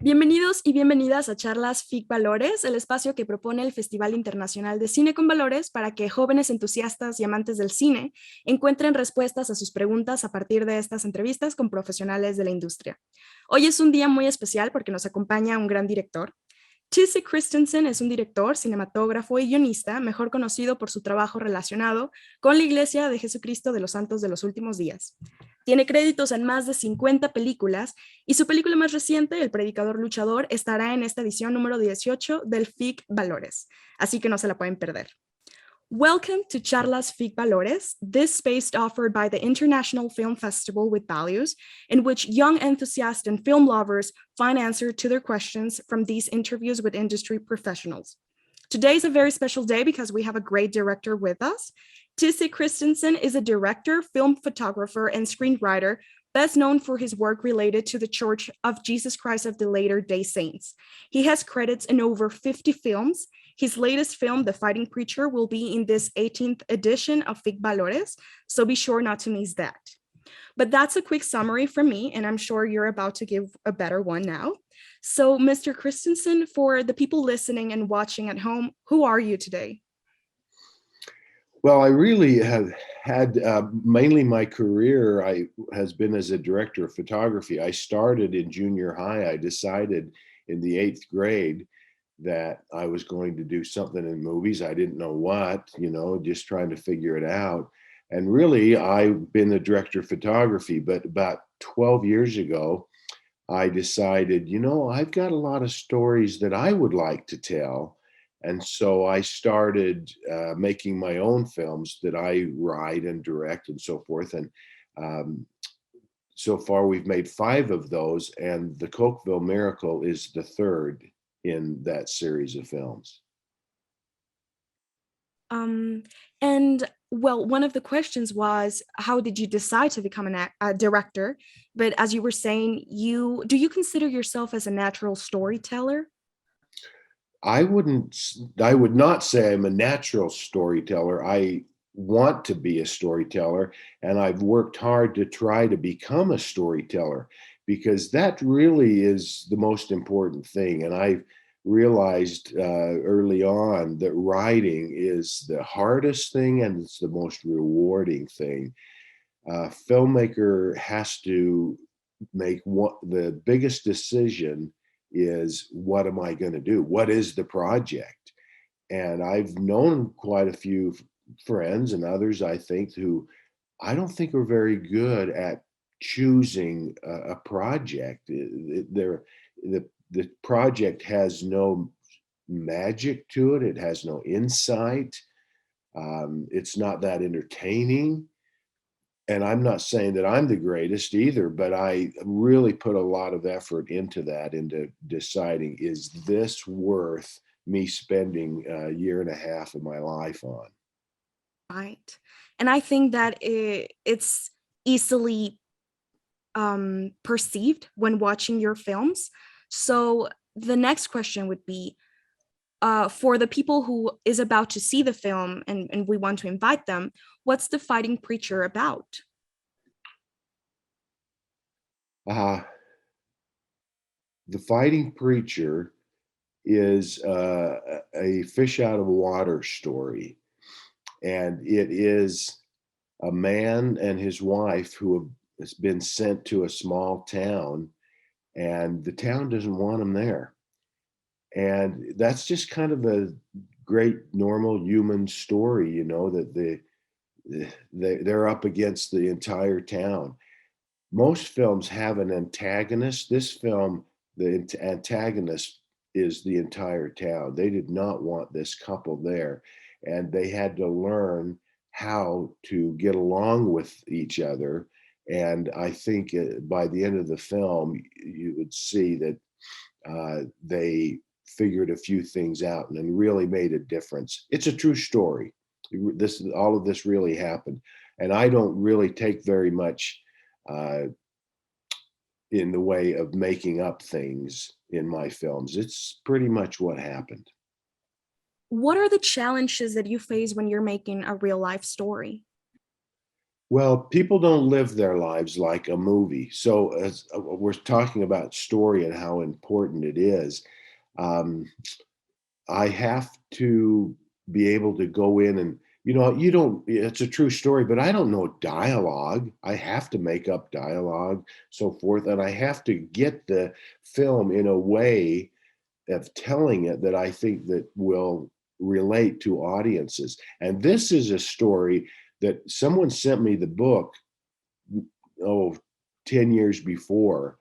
Bienvenidos y bienvenidas a Charlas FIC Valores, el espacio que propone el Festival Internacional de Cine con Valores para que jóvenes entusiastas y amantes del cine encuentren respuestas a sus preguntas a partir de estas entrevistas con profesionales de la industria. Hoy es un día muy especial porque nos acompaña un gran director. TC Christenssen es un director, cinematógrafo y guionista, mejor conocido por su trabajo relacionado con la Iglesia de Jesucristo de los Santos de los Últimos Días. Tiene créditos en más de 50 películas y su película más reciente, El Predicador, Luchador, estará en esta edición número 18 del FIC Valores, así que no se la pueden perder. Welcome to Charlas FIC Valores, this space offered by the International Film Festival with Values, in which young enthusiasts and film lovers find answers to their questions from these interviews with industry professionals. Today is a very special day because we have a great director with us. C. Christenssen is a director, film photographer, and screenwriter, best known for his work related to the Church of Jesus Christ of the Latter-day Saints. He has credits in over 50 films. His latest film, The Fighting Preacher, will be in this 18th edition of FIC Valores, so be sure not to miss that. But that's a quick summary from me, and I'm sure you're about to give a better one now. So, Mr. Christenssen, for the people listening and watching at home, who are you today? Well, I really have had mainly my career has been as a director of photography. I started in junior high. I decided in the 8th grade that I was going to do something in movies. I didn't know what, just trying to figure it out. And really, I've been the director of photography, but about 12 years ago, I decided, I've got a lot of stories that I would like to tell. And so I started making my own films that I write and direct and so forth. And so far we've made 5 of those, and The Cokeville Miracle is the 3rd in that series of films. And well, one of the questions was, how did you decide to become a director? But as you were saying, do you consider yourself as a natural storyteller? I would not say I'm a natural storyteller. I want to be a storyteller, and I've worked hard to try to become a storyteller, because that really is the most important thing. And I realized early on that writing is the hardest thing and it's the most rewarding thing. A filmmaker has to make the biggest decision is, what am I going to do? What is the project? And I've known quite a few friends and others, I think, who I don't think are very good at choosing a project. The project has no magic to it. It has no insight. It's not that entertaining. And I'm not saying that I'm the greatest either, but I really put a lot of effort into deciding, is this worth me spending a year and a half of my life on? Right. And I think that it's easily perceived when watching your films. So the next question would be, for the people who is about to see the film and we want to invite them, what's The Fighting Preacher about? The Fighting Preacher is a fish out of water story. And it is a man and his wife who has been sent to a small town, and the town doesn't want them there. And that's just kind of a great normal human story, that they're up against the entire town. Most films have an antagonist. This film, the antagonist is the entire town. They did not want this couple there, and they had to learn how to get along with each other. And I think by the end of the film, you would see that they figured a few things out and really made a difference. It's a true story. All of this really happened. And I don't really take very much uh, in the way of making up things in my films. It's pretty much what happened. What are the challenges that you face when you're making a real life story? Well, people don't live their lives like a movie. So, as we're talking about story and how important it is, um, I have to be able to go in and, you don't, it's a true story, but I don't know dialogue. I have to make up dialogue, so forth. And I have to get the film in a way of telling it that I think that will relate to audiences. And this is a story that someone sent me the book, oh, 10 years before.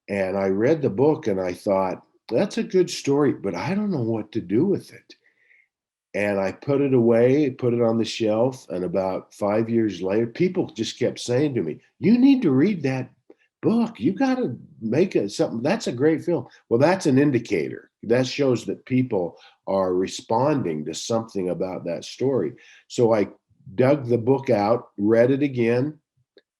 And I read the book and I thought, that's a good story, but I don't know what to do with it. And I put it away, put it on the shelf. And about 5 years later, people just kept saying to me, you need to read that book. You got to make it something. That's a great film. Well, that's an indicator. That shows that people are responding to something about that story. So I dug the book out, read it again,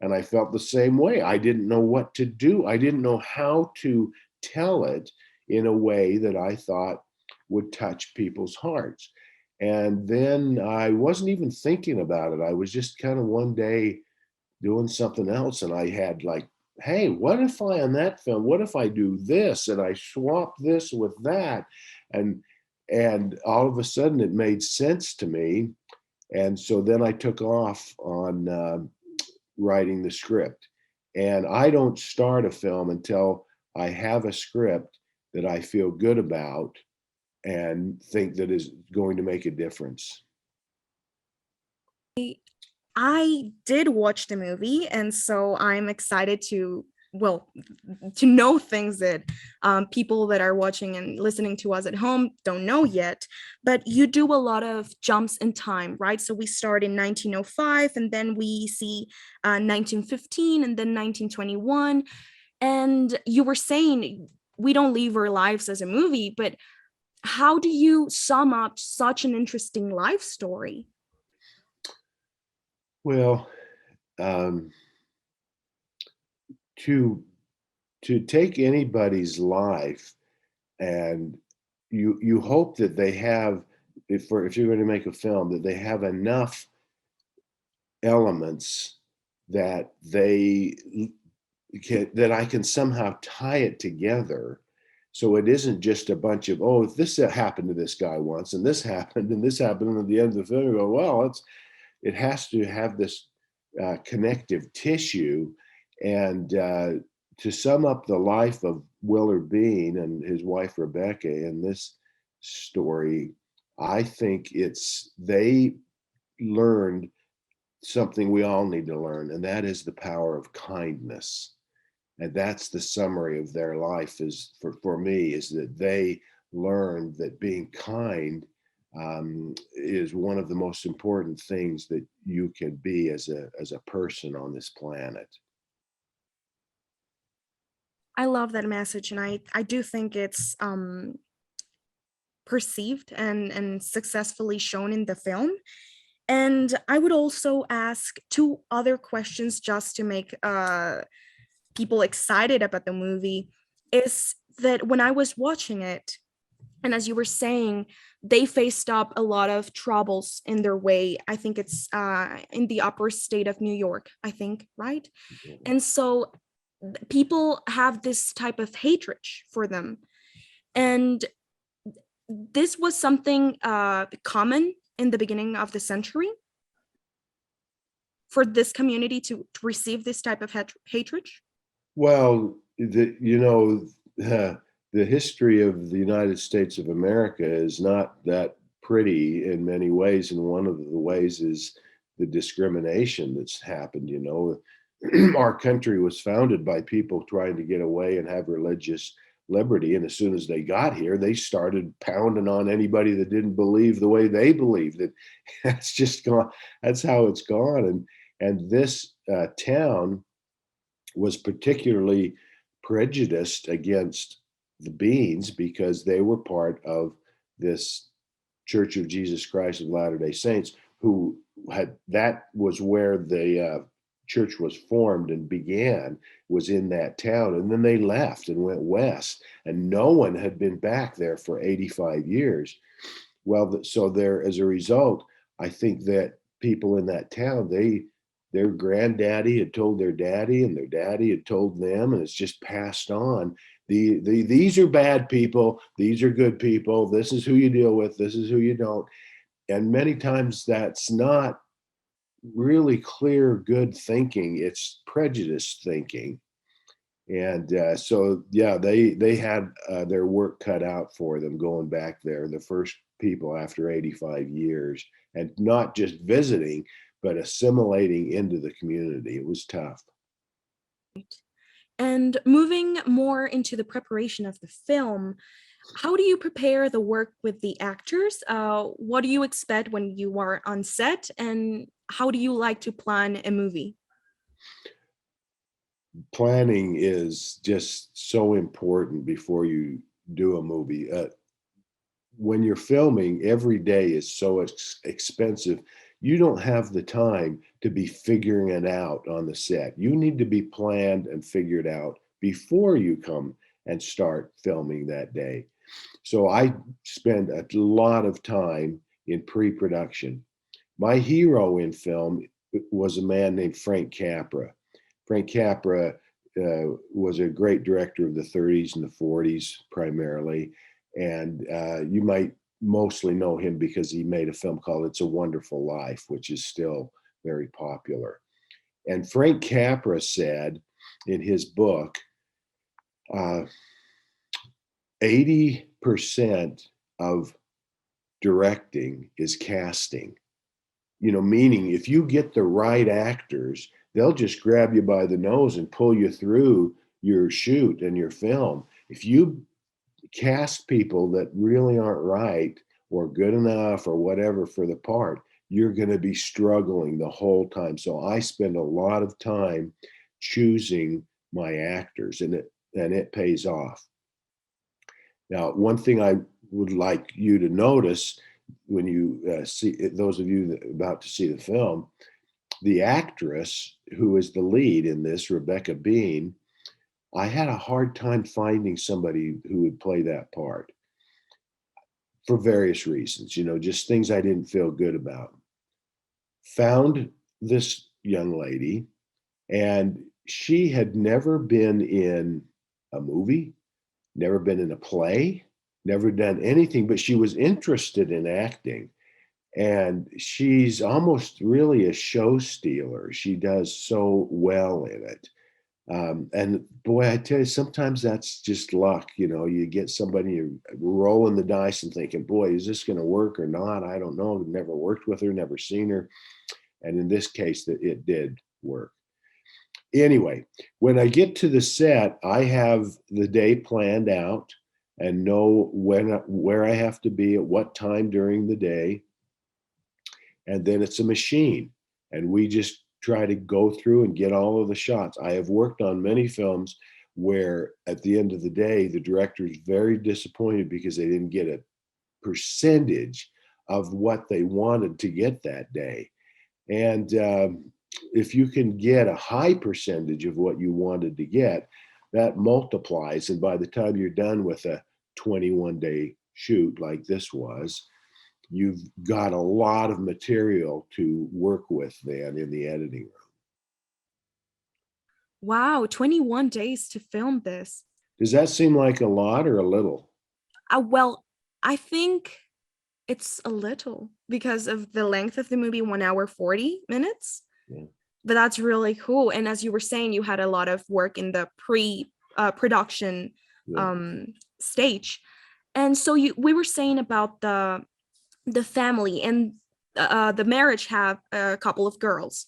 and I felt the same way. I didn't know what to do. I didn't know how to tell it in a way that I thought would touch people's hearts. And then I wasn't even thinking about it. I was just kind of one day doing something else, and I had like, hey, what if I on that film, what if I do this and I swap this with that? And all of a sudden it made sense to me. And so then I took off on writing the script. And I don't start a film until I have a script that I feel good about and think that is going to make a difference. I did watch the movie, and so I'm excited to, well, to know things that people that are watching and listening to us at home don't know yet. But you do a lot of jumps in time, right? So we start in 1905, and then we see 1915, and then 1921. And you were saying we don't live our lives as a movie, but how do you sum up such an interesting life story? Well, um, to take anybody's life, and you hope that they have, if you're going to make a film, that they have enough elements that that I can somehow tie it together, so it isn't just a bunch of, oh, this happened to this guy once and this happened and this happened, and at the end of the film you go, well, it has to have this connective tissue. And to sum up the life of Willard Bean and his wife Rebecca in this story, I think they learned something we all need to learn, and that is the power of kindness. And that's the summary of their life, is for me, is that they learned that being kind is one of the most important things that you can be as a person on this planet. I love that message, and I do think it's perceived and successfully shown in the film. And I would also ask two other questions just to make people excited about the movie. Is that when I was watching it, and as you were saying, they faced up a lot of troubles in their way. I think it's in the upper state of New York, I think, right? And so people have this type of hatred for them. And this was something common in the beginning of the century for this community to receive this type of hatred. Well, the history of the United States of America is not that pretty in many ways, and one of the ways is the discrimination that's happened. Our country was founded by people trying to get away and have religious liberty, and as soon as they got here, they started pounding on anybody that didn't believe the way they believed. It that's just gone. That's how it's gone. And this town was particularly prejudiced against the Beans because they were part of this Church of Jesus Christ of Latter-day Saints, who that was where the church was formed and began was in that town. And then they left and went west, and no one had been back there for 85 years. Well, so there, as a result, I think that people in that town, their granddaddy had told their daddy, and their daddy had told them, and it's just passed on. These are bad people. These are good people. This is who you deal with. This is who you don't. And many times that's not really clear, good thinking. It's prejudiced thinking. And so, yeah, they had their work cut out for them going back there, the first people after 85 years, and not just visiting, but assimilating into the community. It was tough. And moving more into the preparation of the film, how do you prepare the work with the actors? What do you expect when you are on set? And how do you like to plan a movie? Planning is just so important before you do a movie. When you're filming, every day is so expensive. You don't have the time to be figuring it out on the set. You need to be planned and figured out before you come and start filming that day. So I spend a lot of time in pre-production. My hero in film was a man named Frank Capra. Frank Capra was a great director of the 30s and the 40s primarily. And you might mostly know him because he made a film called It's a Wonderful Life, which is still very popular. And Frank Capra said in his book, uh, 80% of directing is casting. Meaning if you get the right actors, they'll just grab you by the nose and pull you through your shoot and your film. If you cast people that really aren't right or good enough or whatever for the part, you're going to be struggling the whole time. So I spend a lot of time choosing my actors, and it pays off. Now, one thing I would like you to notice when you see, those of you that are about to see the film, the actress who is the lead in this, Rebecca Bean, I had a hard time finding somebody who would play that part for various reasons, just things I didn't feel good about. Found this young lady, and she had never been in a movie, never been in a play, never done anything, but she was interested in acting. And she's almost really a show stealer. She does so well in it. And boy, I tell you, sometimes that's just luck. You get somebody, you're rolling the dice and thinking, boy, is this going to work or not? I don't know. I've never worked with her, never seen her. And in this case, that it did work. Anyway, when I get to the set, I have the day planned out and know where I have to be at what time during the day. And then it's a machine. And we just try to go through and get all of the shots. I have worked on many films where at the end of the day, the director is very disappointed because they didn't get a percentage of what they wanted to get that day. And if you can get a high percentage of what you wanted to get, that multiplies. And by the time you're done with a 21-day shoot like this was, you've got a lot of material to work with then in the editing room. Wow, 21 days to film this. Does that seem like a lot or a little? Well, I think it's a little because of the length of the movie, 1 hour, 40 minutes. Yeah. But that's really cool. And as you were saying, you had a lot of work in the pre-production Yeah. stage. And so we were saying about the family and the marriage have a couple of girls.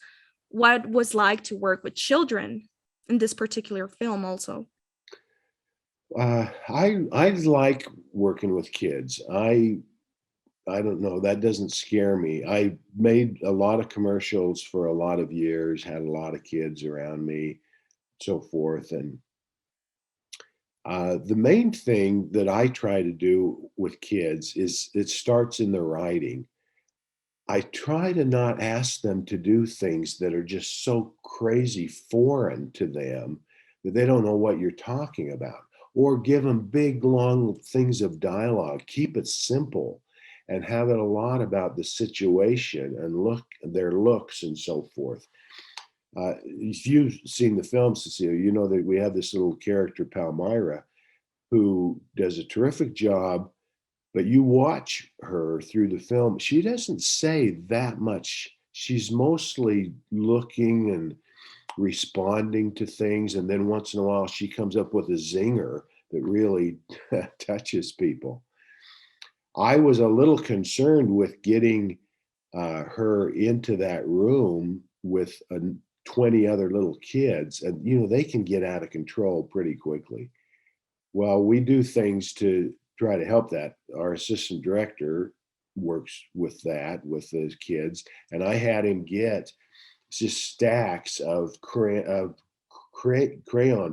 What was like to work with children in this particular film also? I like working with kids. I don't know. That doesn't scare me. I made a lot of commercials for a lot of years, had a lot of kids around me, so forth. And the main thing that I try to do with kids is it starts in the writing. I try to not ask them to do things that are just so crazy foreign to them that they don't know what you're talking about, or give them big, long things of dialogue. Keep it simple and have it a lot about the situation and their looks and so forth. If you've seen the film, Cecilia, you know that we have this little character, Palmyra, who does a terrific job, but you watch her through the film, she doesn't say that much. She's mostly looking and responding to things, and then once in a while she comes up with a zinger that really touches people. I was a little concerned with getting her into that room with 20 other little kids, and they can get out of control pretty quickly. Well, we do things to try to help that. Our assistant director works with that with the kids, and I had him get just stacks of crayon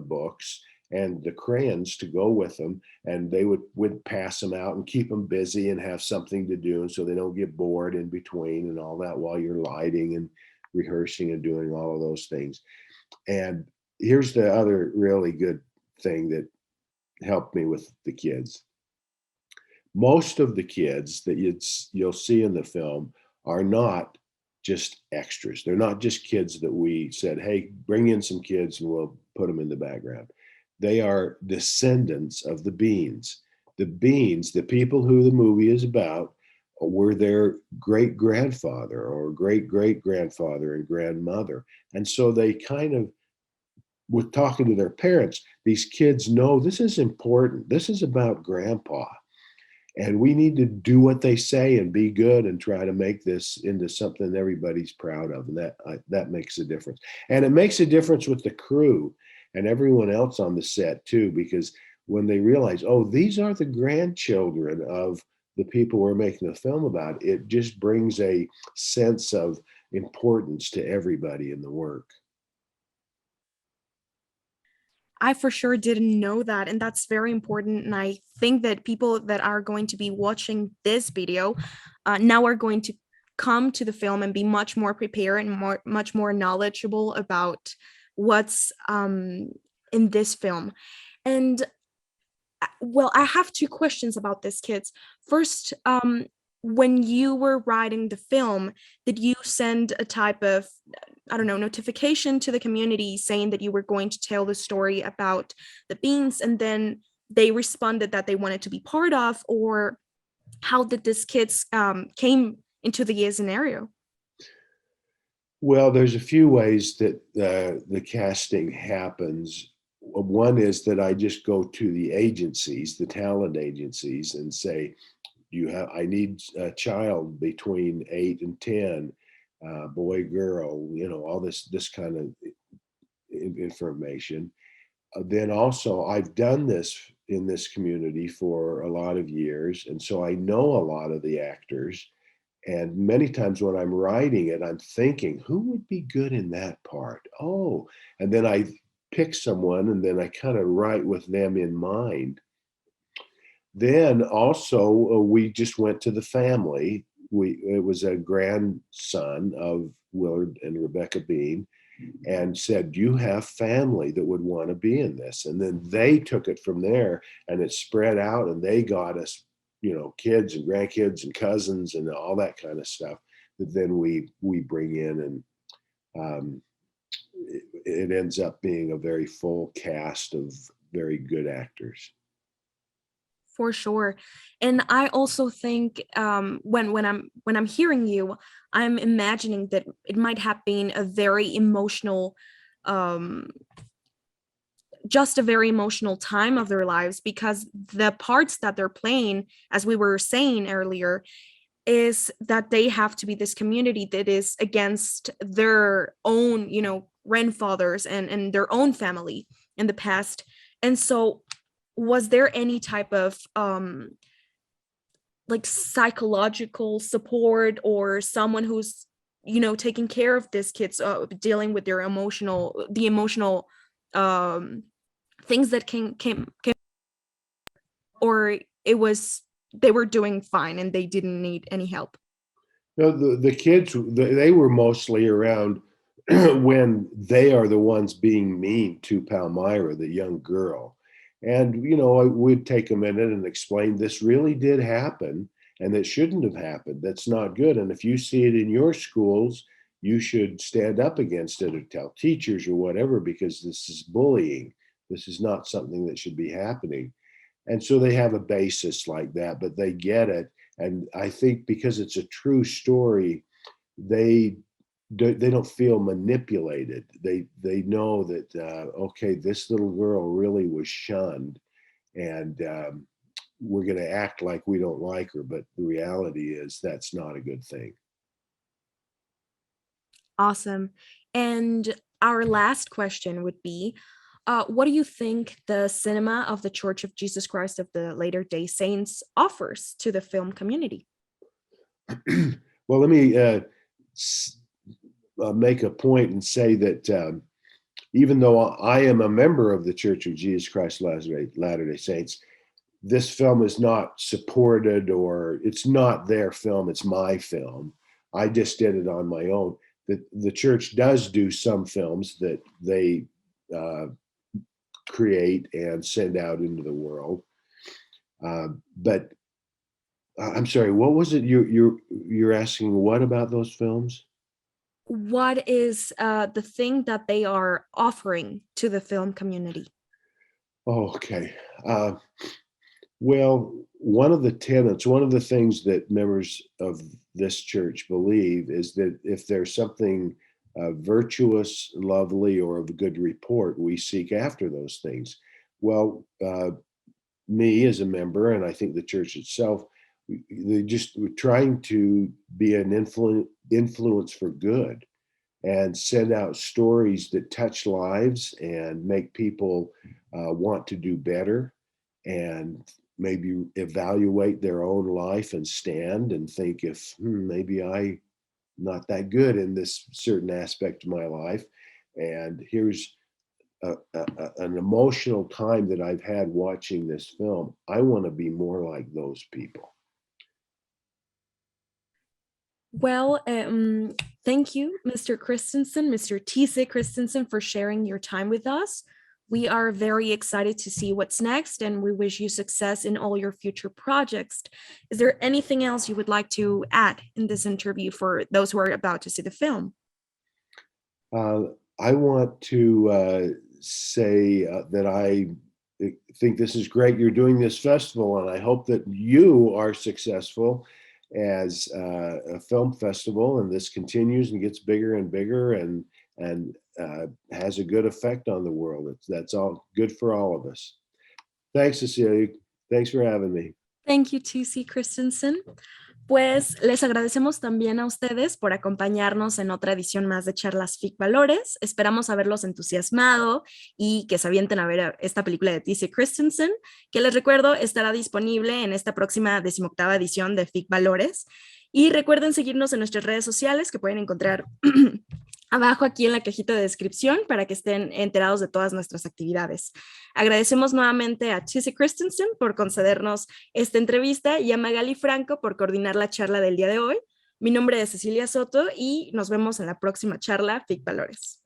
books and the crayons to go with them, and they would pass them out and keep them busy and have something to do, and so they don't get bored in between and all that while you're lighting and rehearsing and doing all of those things. And here's the other really good thing that helped me with the kids. Most of the kids that you'll see in the film are not just extras. They're not just kids that we said, hey, bring in some kids and we'll put them in the background. They are descendants of the Beans. The Beans, the people who the movie is about, were their great grandfather or great great grandfather and grandmother. And so they kind of, with talking to their parents, these kids know this is important. This is about grandpa. And we need to do what they say and be good and try to make this into something everybody's proud of. And that makes a difference. And it makes a difference with the crew and everyone else on the set too, because when they realize, oh, these are the grandchildren of the people we're making a film about, it just brings a sense of importance to everybody in the work. I for sure didn't know that, and that's very important. And I think that people that are going to be watching this video now are going to come to the film and be much more prepared and much more knowledgeable about what's in this film. And well, I have two questions about this, kids. First, when you were writing the film, did you send a type of, I don't know, notification to the community saying that you were going to tell the story about the Beans, and then they responded that they wanted to be part of, or how did this kids came into the scenario? Well, there's a few ways that the casting happens. One is that I just go to the agencies, the talent agencies, and say, I need a child between 8 and 10, boy, girl, all this kind of information. Then also, I've done this in this community for a lot of years, and so I know a lot of the actors. And many times when I'm writing it, I'm thinking, who would be good in that part? Oh, and then I pick someone and then I kind of write with them in mind. Then also, we just went to the family. It was a grandson of Willard and Rebecca Bean, and said, do you have family that would want to be in this? And then they took it from there, and it spread out, and they got us, kids and grandkids and cousins and all that kind of stuff that then we bring in, and it ends up being a very full cast of very good actors. For sure. And I also think when I'm hearing you, I'm imagining that it might have been a very emotional um just a very emotional time of their lives, because the parts that they're playing, as we were saying earlier, is that they have to be this community that is against their own, grandfathers and their own family in the past. And so was there any type of like psychological support, or someone who's taking care of these kids, dealing with their emotional um things that came, or it was they were doing fine and they didn't need any help? No, the kids, they were mostly around when they are the ones being mean to Palmyra, the young girl. And, I would take a minute and explain this really did happen and it shouldn't have happened. That's not good. And if you see it in your schools, you should stand up against it or tell teachers or whatever, because this is bullying. This is not something that should be happening. And so they have a basis like that, but they get it. And I think because it's a true story, they they don't feel manipulated. They know that okay, this little girl really was shunned, and we're going to act like we don't like her, but the reality is that's not a good thing. Awesome. And our last question would be, what do you think the cinema of the Church of Jesus Christ of the Latter-day Saints offers to the film community? Well, let me make a point and say that even though I am a member of the Church of Jesus Christ of Latter-day Saints, this film is not supported, or it's not their film, it's my film. I just did it on my own. The church does do some films that they create and send out into the world. But I'm sorry, what was it you're asking? What about those films? What is the thing that they are offering to the film community? Oh, okay. Well, one of the tenets, one of the things that members of this church believe is that if there's something virtuous, lovely, or of good report, we seek after those things. Well, me as a member, and I think the church itself, they just were trying to be an influence for good and send out stories that touch lives and make people want to do better, and maybe evaluate their own life and stand and think if maybe I not that good in this certain aspect of my life, and here's an emotional time that I've had watching this film. I want to be more like those people. Well, thank you, Mr. Christenssen, Mr. TC Christenssen, for sharing your time with us. We are very excited to see what's next, and we wish you success in all your future projects. Is there anything else you would like to add in this interview for those who are about to see the film? Uh, I want to say that I think this is great. You're doing this festival, and I hope that you are successful as a film festival, and this continues and gets bigger and bigger, and has a good effect on the world. That's all good for all of us. Thanks, Cecilia. Thanks for having me. Thank you, TC Christensen. Pues les agradecemos también a ustedes por acompañarnos en otra edición más de Charlas FIC Valores. Esperamos haberlos entusiasmado y que se avienten a ver esta película de TC Christensen, que les recuerdo estará disponible en esta próxima 18ª edición de FIC Valores. Y recuerden seguirnos en nuestras redes sociales, que pueden encontrar abajo aquí en la cajita de descripción, para que estén enterados de todas nuestras actividades. Agradecemos nuevamente a TC Christenssen por concedernos esta entrevista y a Magali Franco por coordinar la charla del día de hoy. Mi nombre es Cecilia Soto y nos vemos en la próxima charla FIC Valores.